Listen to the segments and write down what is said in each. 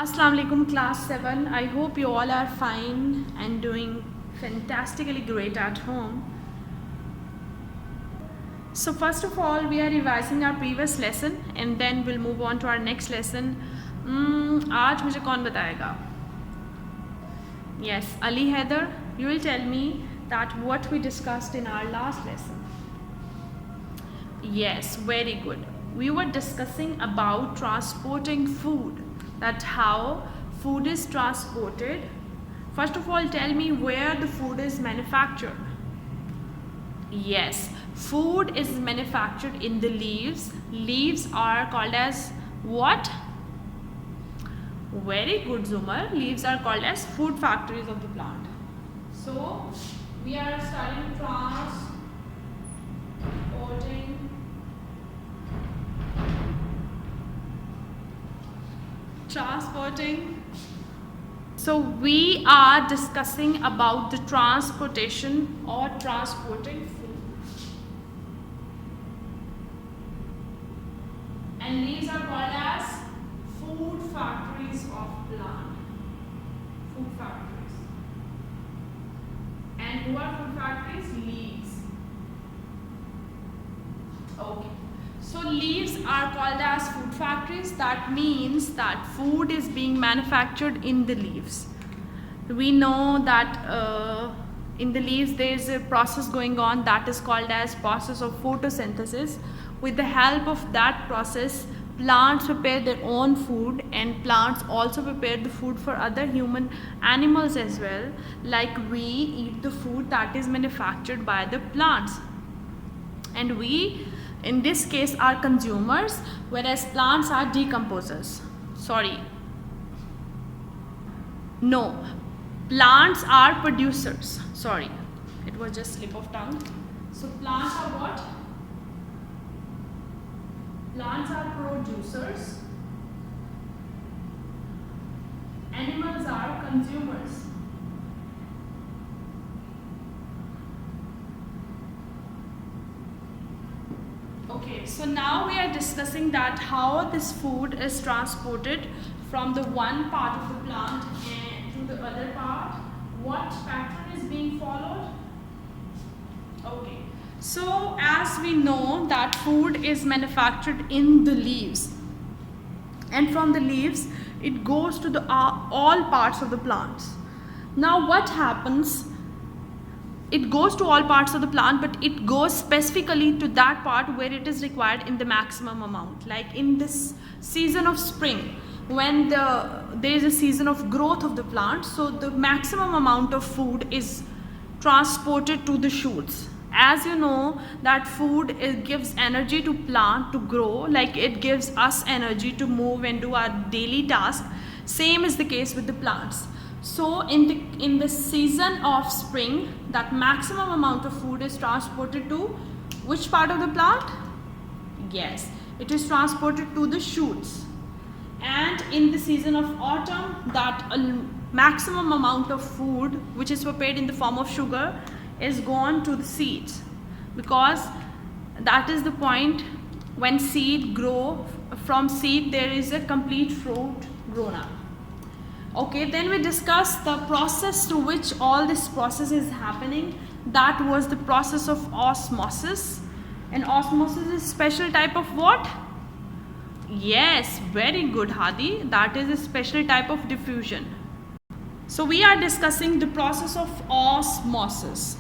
Assalamu alaikum class 7. I hope you all are fine and doing fantastically great at home. So first of all, we are revising our previous lesson and then we'll move on to our next lesson. आज मुझे कौन बताएगा? Yes, Ali Heather, you will tell me that what we discussed in our last lesson. Yes, very good. We were discussing about transporting food, that how food is transported. First of all, tell me where the food is manufactured. Yes, food is manufactured in the leaves. Leaves are called as what? Very good, Zumar. Leaves are called as food factories of the plant. So, we are studying transporting. So we are discussing about the transportation or transporting food. And these are called as food factories of plant. Food factories. And who are food factories? Leaves. Okay. So leaves are called as food factories. That means that food is being manufactured in the leaves. We know that in the leaves there is a process going on that is called as process of photosynthesis. With the help of that process, plants prepare their own food, and plants also prepare the food for other human animals as well. Like we eat the food that is manufactured by the plants. And we, in this case, are consumers, whereas plants are decomposers. No, plants are producers. It was just slip of tongue. So plants are what? Plants are producers. Animals are consumers. Okay, so now we are discussing that how this food is transported from the one part of the plant and to the other part. What pattern is being followed? Okay, so as we know that food is manufactured in the leaves, and from the leaves it goes to the all parts of the plants. Now what happens? It goes to all parts of the plant, but it goes specifically to that part where it is required in the maximum amount. Like in this season of spring, when there is a season of growth of the plant, so the maximum amount of food is transported to the shoots. As you know that food gives energy to plant to grow, like it gives us energy to move and do our daily task. Same is the case with the plants. So in the season of spring, that maximum amount of food is transported to which part of the plant? Yes, it is transported to the shoots. And in the season of autumn, that maximum amount of food which is prepared in the form of sugar is gone to the seeds, because that is the point when seed grow. From seed there is a complete fruit grown up. Okay, then we discussed the process through which all this process is happening. That was the process of osmosis. And osmosis is a special type of what? Yes, very good, Hadi. That is a special type of diffusion. So we are discussing the process of osmosis.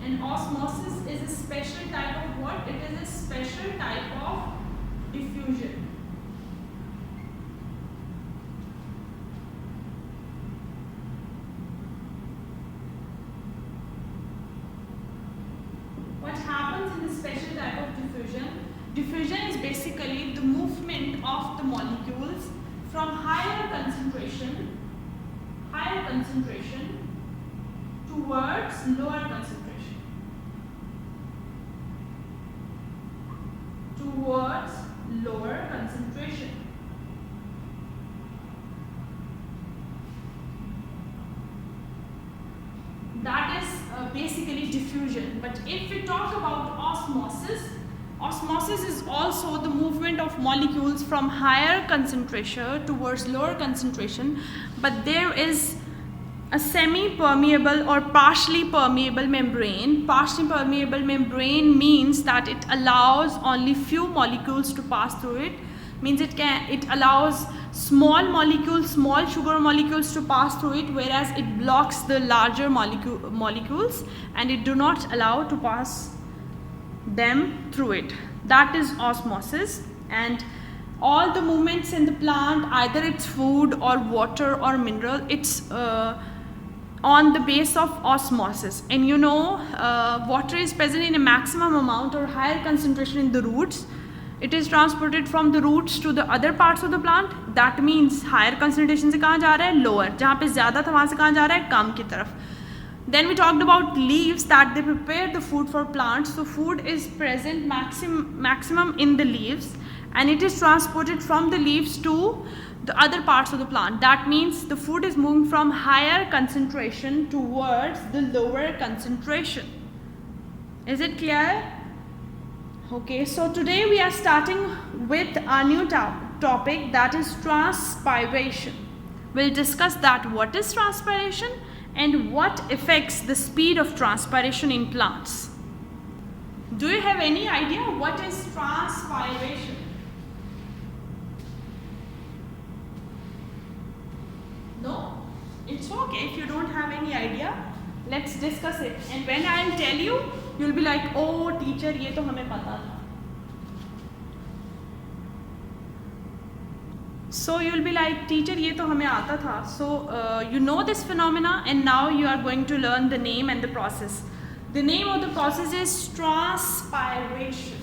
And osmosis is a special type of what? It is a special type of diffusion. What happens in the special type of diffusion? Diffusion is basically the movement of the molecules from higher concentration towards lower concentration. That is basically diffusion. But if we talk about osmosis, Osmosis is also the movement of molecules from higher concentration towards lower concentration, but there is a semi-permeable or partially permeable membrane. Partially permeable membrane means that it allows only few molecules to pass through it. Means it allows small molecules, small sugar molecules to pass through it, whereas it blocks the larger molecules and it do not allow to pass them through it. That is osmosis. And all the movements in the plant, either it's food or water or mineral, it's on the base of osmosis. And you know, water is present in a maximum amount or higher concentration in the roots. It is transported from the roots to the other parts of the plant. That means higher concentration से कहाँ जा रहा है? Lower. जहाँ पे ज़्यादा था वहाँ से कहाँ जा रहा है? कम की तरफ. Then we talked about leaves, that they prepare the food for plants. So food is present maximum in the leaves, and it is transported from the leaves to the other parts of the plant. That means the food is moving from higher concentration towards the lower concentration. Is it clear? Okay, so today we are starting with a new topic, that is transpiration. We'll discuss that what is transpiration and what affects the speed of transpiration in plants. Do you have any idea what is transpiration? No? It's okay if you don't have any idea. Let's discuss it. And when I'll tell you, you'll be like, oh teacher, ये तो हमें पता था. So you'll be like, teacher, ये तो हमें आता था. So you know this phenomena, and now you are going to learn the name and the process. The name of the process is transpiration.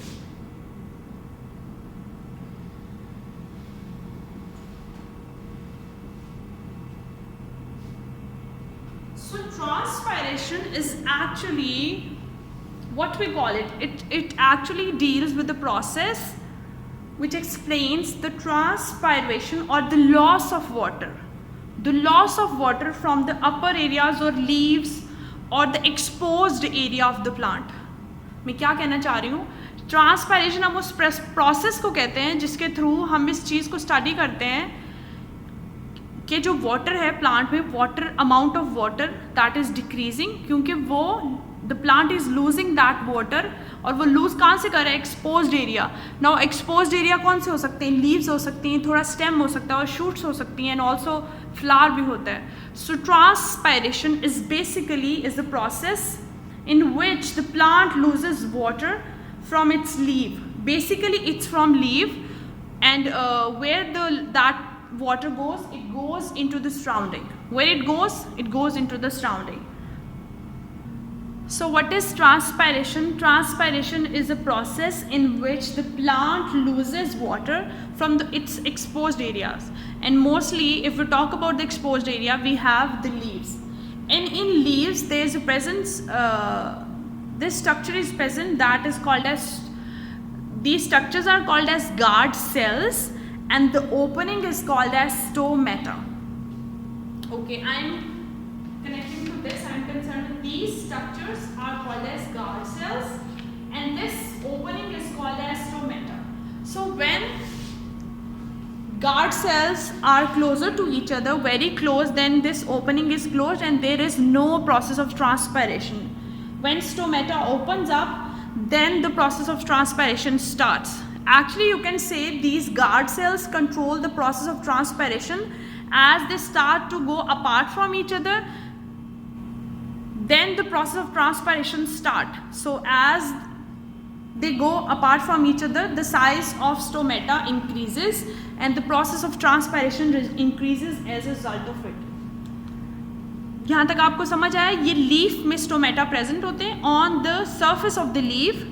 So transpiration is actually what we call it. It actually deals with the process which explains the transpiration or the loss of water. The loss of water from the upper areas or leaves or the exposed area of the plant. मैं क्या कहना चाह रही हूँ? Transpiration हम उस process को कहते हैं जिसके थ्रू हम इस चीज़ को स्टडी करते हैं कि जो वाटर है प्लांट में, water amount of water that is decreasing, क्योंकि वो the plant is losing that water, और वो लूज कहाँ से कर रहा है? Exposed area. Now exposed area कौन से हो सकते हैं? लीव्स हो सकती हैं, थोड़ा स्टेम हो सकता है और शूट्स हो सकती हैं, एंड ऑल्सो फ्लावर भी होता है. So transpiration is basically is the process in which the plant loses water from its leaf. Basically it's from leaf, and where that water goes, it goes into the surrounding. Where it goes into the surrounding. So what is transpiration? Transpiration is a process in which the plant loses water from its exposed areas, and mostly if we talk about the exposed area, we have the leaves. And in leaves there is a presence, this structure is present that is called as, these structures are called as guard cells, and the opening is called as stomata. Okay, I'm connecting to this, I'm concerned that these structures are called as guard cells, and this opening is called as stomata. So when guard cells are closer to each other, very close, then this opening is closed and there is no process of transpiration. When stomata opens up, then the process of transpiration starts. Actually, you can say these guard cells control the process of transpiration. As they start to go apart from each other, then the process of transpiration starts. So as they go apart from each other, the size of stomata increases and the process of transpiration increases as a result of it. यहाँ तक आपको समझ आया? ये leaf में stomata present होते हैं on the surface of the leaf.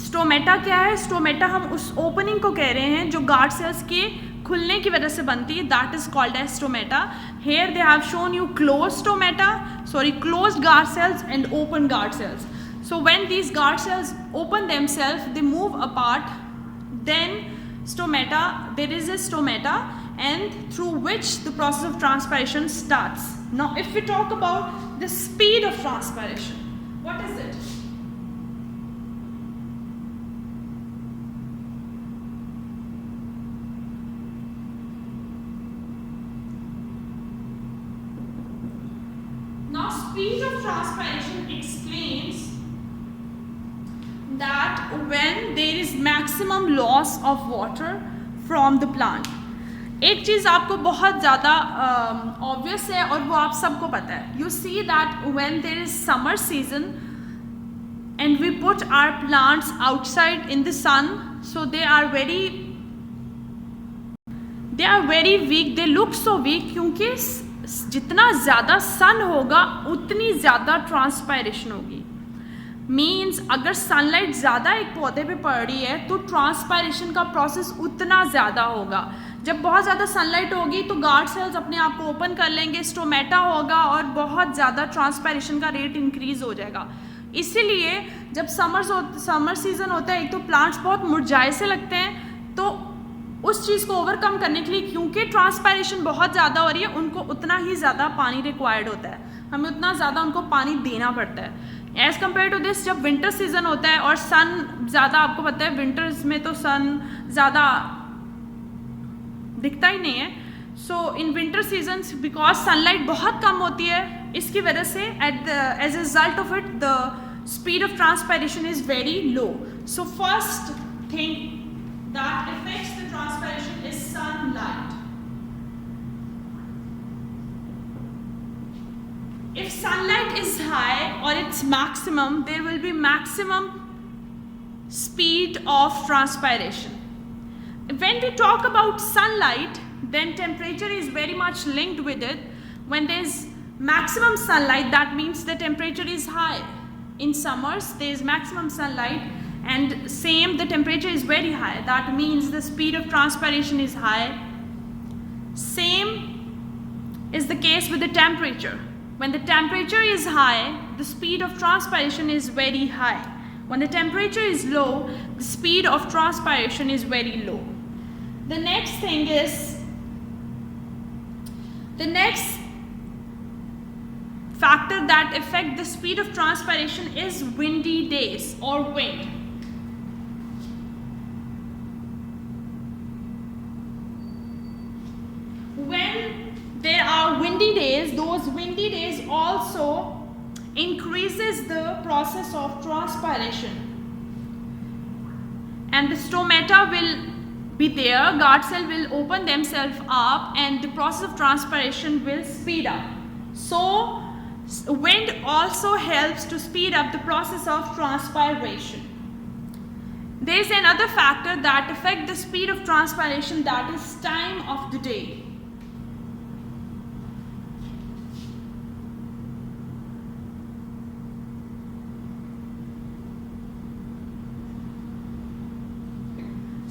Stomata क्या है? स्टोमेटा हम उस ओपनिंग को कह रहे हैं जो गार्ड सेल्स के खुलने की वजह से बनती है, that is called as stomata. Here they have shown you close stomata, sorry closed guard cells and open guard cells. So when these guard cells open themselves, they move apart, then stomata, there is a stomata, and through which the process of transpiration starts. Now if we talk about the speed of transpiration, what is it? speed of transpiration explains that when there is maximum loss of water from the plant. एक चीज़ आपको बहुत ज़्यादा obvious है और वो आप सबको पता है. You see that when there is summer season and we put our plants outside in the sun, so they are very weak. They look so weak क्योंकि जितना ज़्यादा सन होगा उतनी ज़्यादा ट्रांसपायरेशन होगी. मीन्स अगर सनलाइट ज़्यादा एक पौधे पे पड़ रही है तो ट्रांसपायरेशन का प्रोसेस उतना ज़्यादा होगा. जब बहुत ज़्यादा सनलाइट होगी तो गार्ड सेल्स अपने आप को ओपन कर लेंगे, स्टोमेटा होगा और बहुत ज़्यादा ट्रांसपायरेशन का रेट इंक्रीज़ हो जाएगा. इसीलिए जब समर सीज़न होता है एक तो प्लांट्स बहुत मुरझाए से लगते हैं, तो उस चीज़ को ओवरकम करने के लिए क्योंकि ट्रांसपायरेशन बहुत ज़्यादा हो रही है उनको उतना ही ज़्यादा पानी रिक्वायर्ड होता है, हमें उतना ज़्यादा उनको पानी देना पड़ता है. एज़ कम्पेयर टू दिस जब विंटर सीजन होता है और सन ज़्यादा, आपको पता है विंटर्स में तो सन ज़्यादा दिखता ही नहीं है. So in winter seasons because sunlight बहुत कम होती है, इसकी वजह से as a result of it the speed of transpiration is very low. So first thing that affects the transpiration is sunlight. If sunlight is high or its maximum, there will be maximum speed of transpiration. When we talk about sunlight, then temperature is very much linked with it. When there is maximum sunlight, that means the temperature is high. In summers, there is maximum sunlight. And same, the temperature is very high. That means the speed of transpiration is high. Same is the case with the temperature. When the temperature is high, the speed of transpiration is very high. When the temperature is low, the speed of transpiration is very low. The next thing is, the next factor that affect the speed of transpiration is windy days or wind. When there are windy days, those windy days also increases the process of transpiration, and the stomata will be there, guard cell will open themselves up and the process of transpiration will speed up. So wind also helps to speed up the process of transpiration. There is another factor that affects the speed of transpiration, that is time of the day.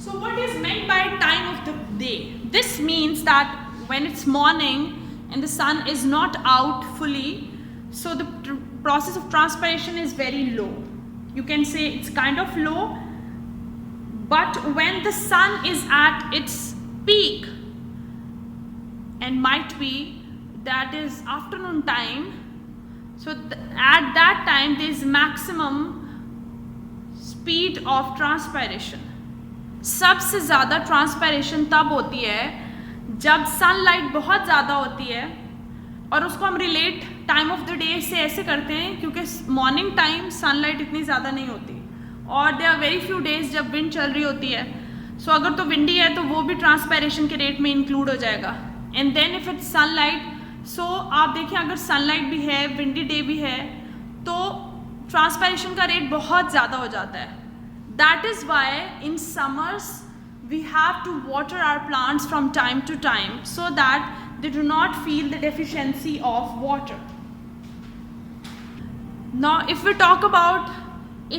So what is meant by time of the day? This means that when it's morning and the sun is not out fully, so the process of transpiration is very low. You can say it's kind of low, but when the sun is at its peak, and might be that is afternoon time, so at that time there is maximum speed of transpiration. सबसे ज़्यादा transpiration तब होती है जब sunlight बहुत ज़्यादा होती है, और उसको हम relate time of the day से ऐसे करते हैं क्योंकि मॉर्निंग टाइम सनलाइट इतनी ज़्यादा नहीं होती और they are very few days जब विंड चल रही होती है. सो अगर तो विंडी है तो वो भी ट्रांसपायरेशन के रेट में इंक्लूड हो जाएगा. And then if it's sunlight, so आप देखिए अगर सनलाइट भी है, विंडी डे भी है, तो ट्रांसपायरेशन का रेट बहुत ज़्यादा हो जाता है. That is why in summers we have to water our plants from time to time so that they do not feel the deficiency of water. Now if we talk about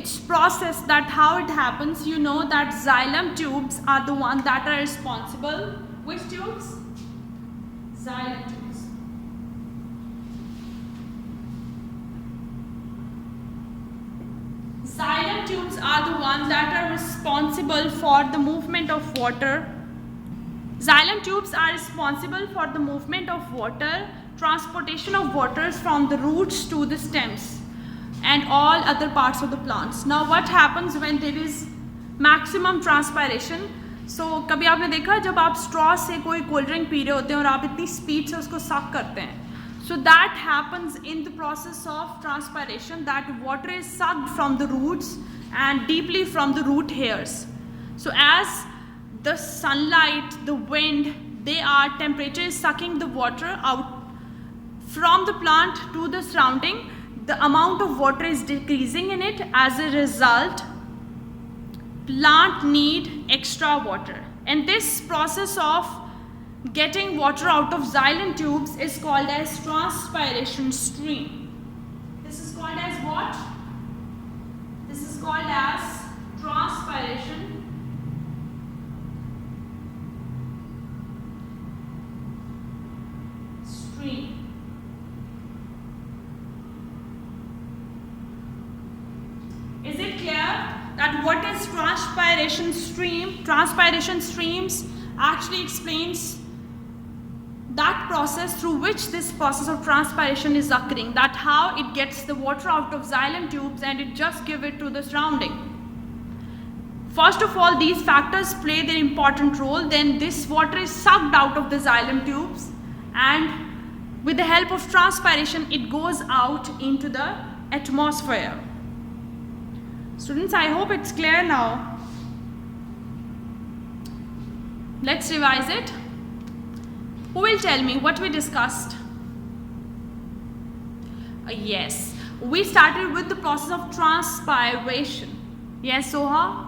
its process, that how it happens, you know that xylem tubes are the ones that are responsible. Which tubes? Xylem tubes. Xylem tubes are the ones that are responsible for the movement of water. Xylem tubes are responsible for the movement of water, transportation of waters from the roots to the stems and all other parts of the plants. Now what happens when there is maximum transpiration? So कभी आपने देखा जब आप straw से कोई cold drink P रहे होते हैं और आप इतनी स्पीड से उसको सक करते हैं, So that happens in the process of transpiration, that water is sucked from the roots and deeply from the root hairs. So as the sunlight, the wind, temperature is sucking the water out from the plant to the surrounding, the amount of water is decreasing in it. As a result, plant need extra water. And this process of getting water out of xylem tubes is called as transpiration stream. This is called as what? This is called as transpiration stream. Is it clear that what is transpiration stream? Transpiration streams actually explains that process through which this process of transpiration is occurring, that how it gets the water out of xylem tubes and it just give it to the surrounding. First of all, these factors play their important role. Then this water is sucked out of the xylem tubes, and with the help of transpiration it goes out into the atmosphere. Students, I hope it's clear now. Let's revise it. Who will tell me what we discussed? Yes, we started with the process of transpiration. Yes, Soha?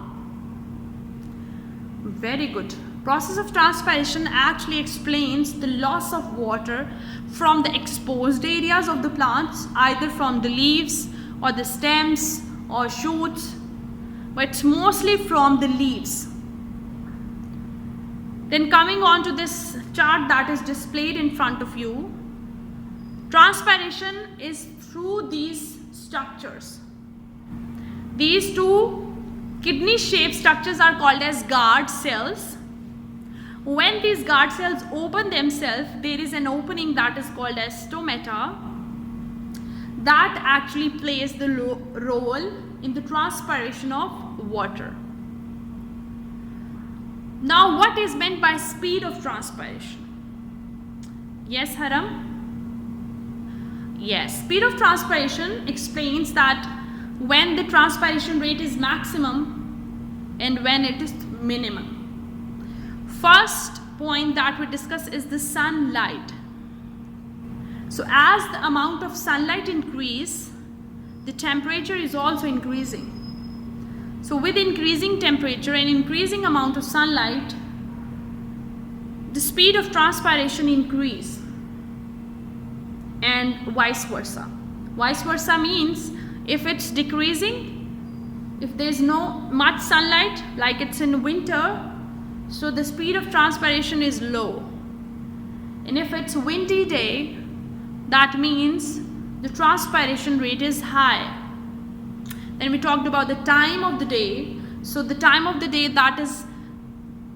Very good. Process of transpiration actually explains the loss of water from the exposed areas of the plants, either from the leaves or the stems or shoots, but it's mostly from the leaves. Then coming on to this chart that is displayed in front of you, transpiration is through these structures. These two kidney-shaped structures are called as guard cells. When these guard cells open themselves, there is an opening that is called as stomata that actually plays the role in the transpiration of water. Now, what is meant by speed of transpiration? Yes, Haram? Yes, speed of transpiration explains that when the transpiration rate is maximum and when it is minimum. First point that we discuss is the sunlight. So as the amount of sunlight increase, the temperature is also increasing. So with increasing temperature and increasing amount of sunlight, the speed of transpiration increase, and vice versa. Vice versa means if it's decreasing, if there's no much sunlight, like it's in winter, so the speed of transpiration is low. And if it's windy day, that means the transpiration rate is high. Then we talked about the time of the day. So the time of the day that is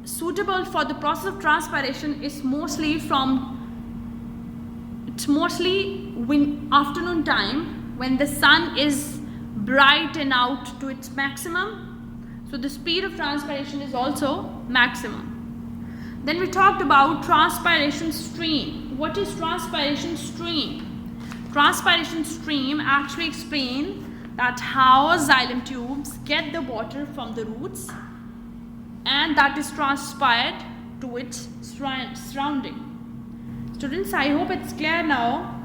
suitable for the process of transpiration is mostly afternoon time, when the sun is bright and out to its maximum. So the speed of transpiration is also maximum. Then we talked about transpiration stream. What is transpiration stream? Transpiration stream actually explains that how xylem tubes get the water from the roots and that is transpired to its surrounding. Students, I hope it's clear now.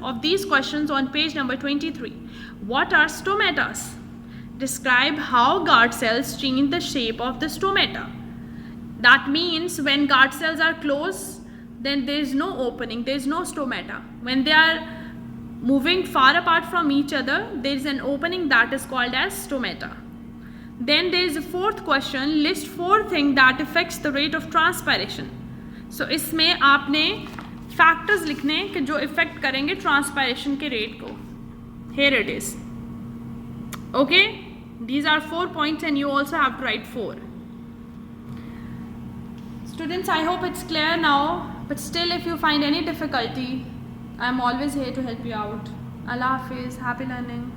Of these questions on page number 23. What are stomatas? Describe how guard cells change the shape of the stomata. That means when guard cells are closed, then there is no opening, there is no stomata. When they are moving far apart from each other, there is an opening that is called as stomata. Then there is a fourth question, list 4 things that affects the rate of transpiration. So इसमें आपने factors लिखने कि जो effect करेंगे transpiration के rate को. Here it is. Okay, these are 4 points and you also have to write 4. Students, I hope it's clear now, but still if you find any difficulty, I'm always here to help you out. Allah Hafiz, happy learning.